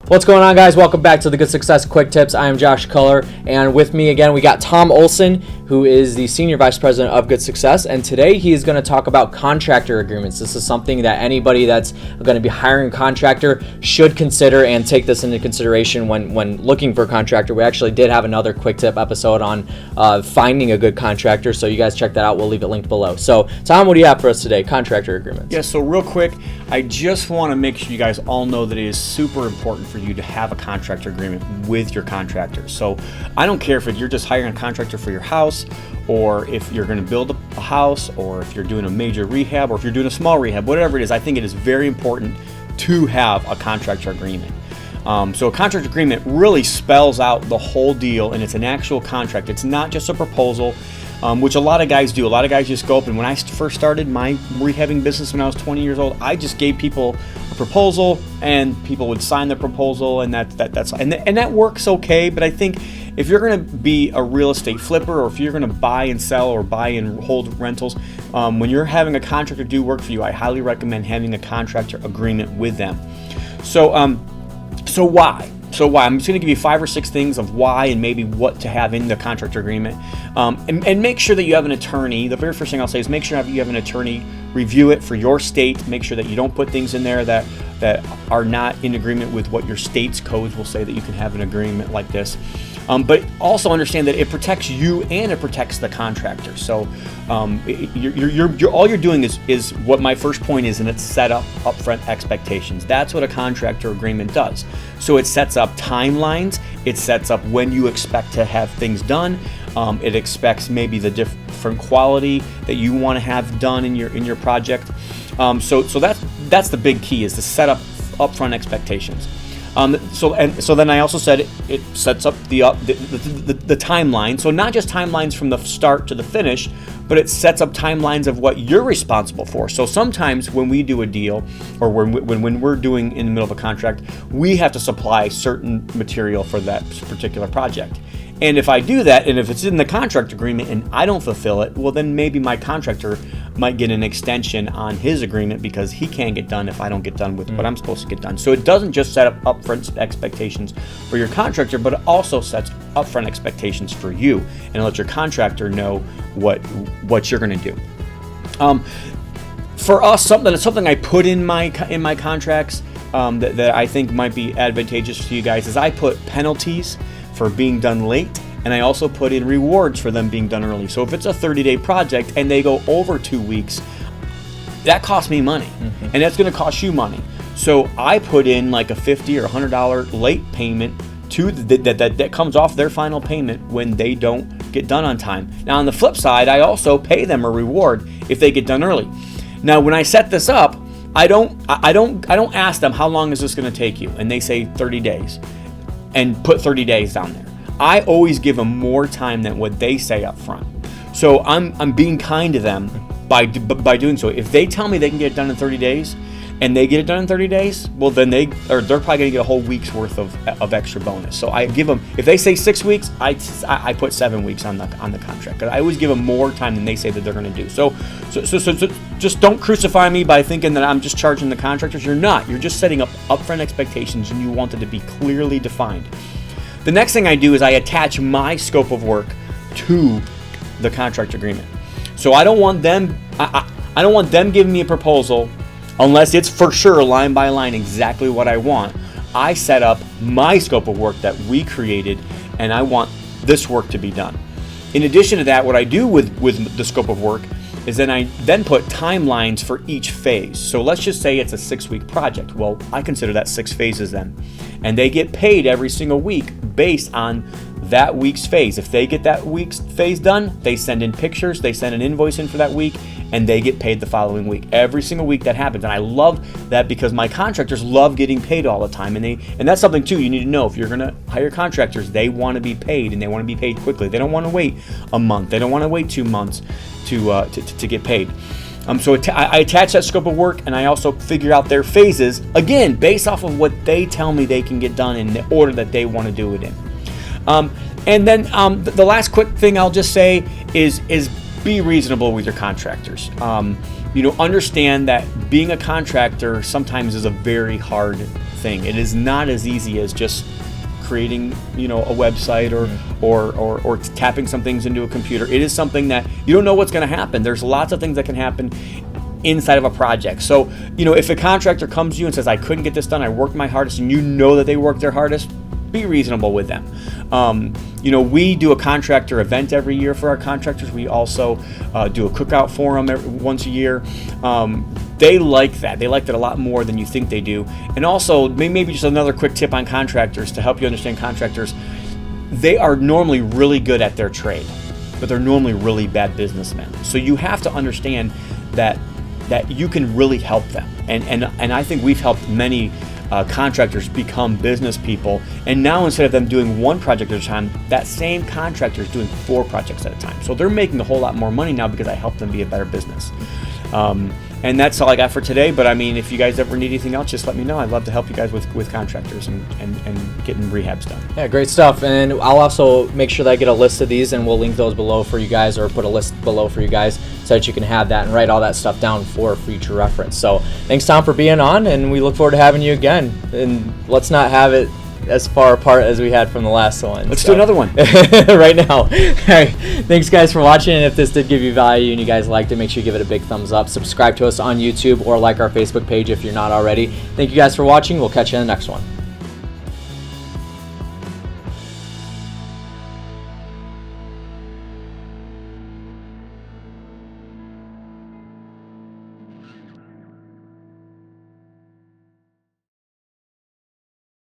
What's going on, guys? Welcome back to the Good Success Quick Tips. I am Josh Culler, and with me again we got Tom Olson, who is the Senior Vice President of Good Success, and today he is going to talk about contractor agreements. This is something that anybody that's going to be hiring a contractor should consider and take this into consideration when looking for a contractor. We actually did have another quick tip episode on finding a good contractor, so you guys check that out. We'll leave it linked below. So, Tom, what do you have for us today? Contractor agreements. Yeah, so real quick, I just want to make sure you guys all know that it is super important for you to have a contractor agreement with your contractor. So I don't care if you're just hiring a contractor for your house, or if you're going to build a house, or if you're doing a major rehab, or if you're doing a small rehab, whatever it is. I think it is very important to have a contractor agreement. So a contract agreement really spells out the whole deal, and it's an actual contract. It's not just a proposal, which a lot of guys do. A lot of guys just go up, and when I first started my rehabbing business when I was 20 years old, I just gave people a proposal, and people would sign the proposal, and that works okay. But I think if you're going to be a real estate flipper, or if you're going to buy and sell or buy and hold rentals, when you're having a contractor do work for you, I highly recommend having a contractor agreement with them. So why? I'm just going to give you 5 or 6 things of why and maybe what to have in the contractor agreement. And make sure that you have an attorney. The very first thing I'll say is make sure you have an attorney review it for your state. Make sure that you don't put things in there that are not in agreement with what your state's codes will say that you can have an agreement like this. But also understand that it protects you and it protects the contractor. So you're all you're doing is what my first point is, and it's set up upfront expectations. That's what a contractor agreement does. So it sets up timelines. It sets up when you expect to have things done. It expects maybe the different quality that you want to have done in your project. So that's the big key, is to set up upfront expectations. So then I also said it sets up the timeline. So not just timelines from the start to the finish, but it sets up timelines of what you're responsible for. So sometimes when we do a deal, or when we're doing in the middle of a contract, we have to supply certain material for that particular project. And if I do that, and if it's in the contract agreement and I don't fulfill it, well, then maybe my contractor might get an extension on his agreement because he can't get done if I don't get done with what I'm supposed to get done. So it doesn't just set up upfront expectations for your contractor, but it also sets upfront expectations for you, and let your contractor know what you're going to do. For us, something I put in my contracts that I think might be advantageous to you guys is I put penalties for being done late, and I also put in rewards for them being done early. So if it's a 30-day project and they go over 2 weeks, that costs me money, and that's going to cost you money. So I put in like a $50 or $100 late payment that comes off their final payment when they don't get done on time. Now on the flip side, I also pay them a reward if they get done early. Now when I set this up, I don't ask them how long is this going to take you, and they say 30 days. And put 30 days down there. I always give them more time than what they say up front. So I'm being kind to them by doing so. If they tell me they can get it done in 30 days, and they get it done in 30 days, well then they're probably going to get a whole week's worth of extra bonus. So I give them, if they say 6 weeks, I put 7 weeks on the contract. I always give them more time than they say that they're going to do. So just don't crucify me by thinking that I'm just charging the contractors. You're not. You're just setting up upfront expectations, and you want it to be clearly defined. The next thing I do is I attach my scope of work to the contract agreement. So I don't want them giving me a proposal unless it's for sure line by line exactly what I want. I set up my scope of work that we created, and I want this work to be done. In addition to that, what I do with the scope of work is then I put timelines for each phase. So let's just say it's a 6-week project. Well, I consider that 6 phases then. And they get paid every single week based on that week's phase. If they get that week's phase done, they send in pictures, they send an invoice in for that week, and they get paid the following week. Every single week that happens. And I love that because my contractors love getting paid all the time. And that's something too you need to know. If you're gonna hire contractors, they want to be paid, and they want to be paid quickly. They don't want to wait a month. They don't want to wait 2 months to get paid. So I attach that scope of work, and I also figure out their phases, again, based off of what they tell me they can get done in the order that they want to do it in. And then the last quick thing I'll just say is be reasonable with your contractors. Understand that being a contractor sometimes is a very hard thing. It is not as easy as just creating, a website or tapping some things into a computer. It is something that you don't know what's going to happen. There's lots of things that can happen inside of a project. So, if a contractor comes to you and says, I couldn't get this done, I worked my hardest, and you know that they worked their hardest, be reasonable with them. We do a contractor event every year for our contractors. We also do a cookout for them once a year. They like that. They like that a lot more than you think they do. And also, maybe just another quick tip on contractors to help you understand contractors. They are normally really good at their trade, but they're normally really bad businessmen. So you have to understand that you can really help them. And I think we've helped many contractors become business people, and now instead of them doing one project at a time, that same contractor is doing 4 projects at a time. So they're making a whole lot more money now because I helped them be a better business. And that's all I got for today. But I mean, if you guys ever need anything else, just let me know. I'd love to help you guys with contractors and getting rehabs done. Yeah, great stuff. And I'll also make sure that I get a list of these, and we'll link those below for you guys, or put a list below for you guys so that you can have that and write all that stuff down for future reference. So thanks, Tom, for being on, and we look forward to having you again. And let's not have it as far apart as we had from the last one. Let's do another one right now. All right. Thanks, guys, for watching. And if this did give you value and you guys liked it, make sure you give it a big thumbs up. Subscribe to us on YouTube or like our Facebook page if you're not already. Thank you guys for watching. We'll catch you in the next one.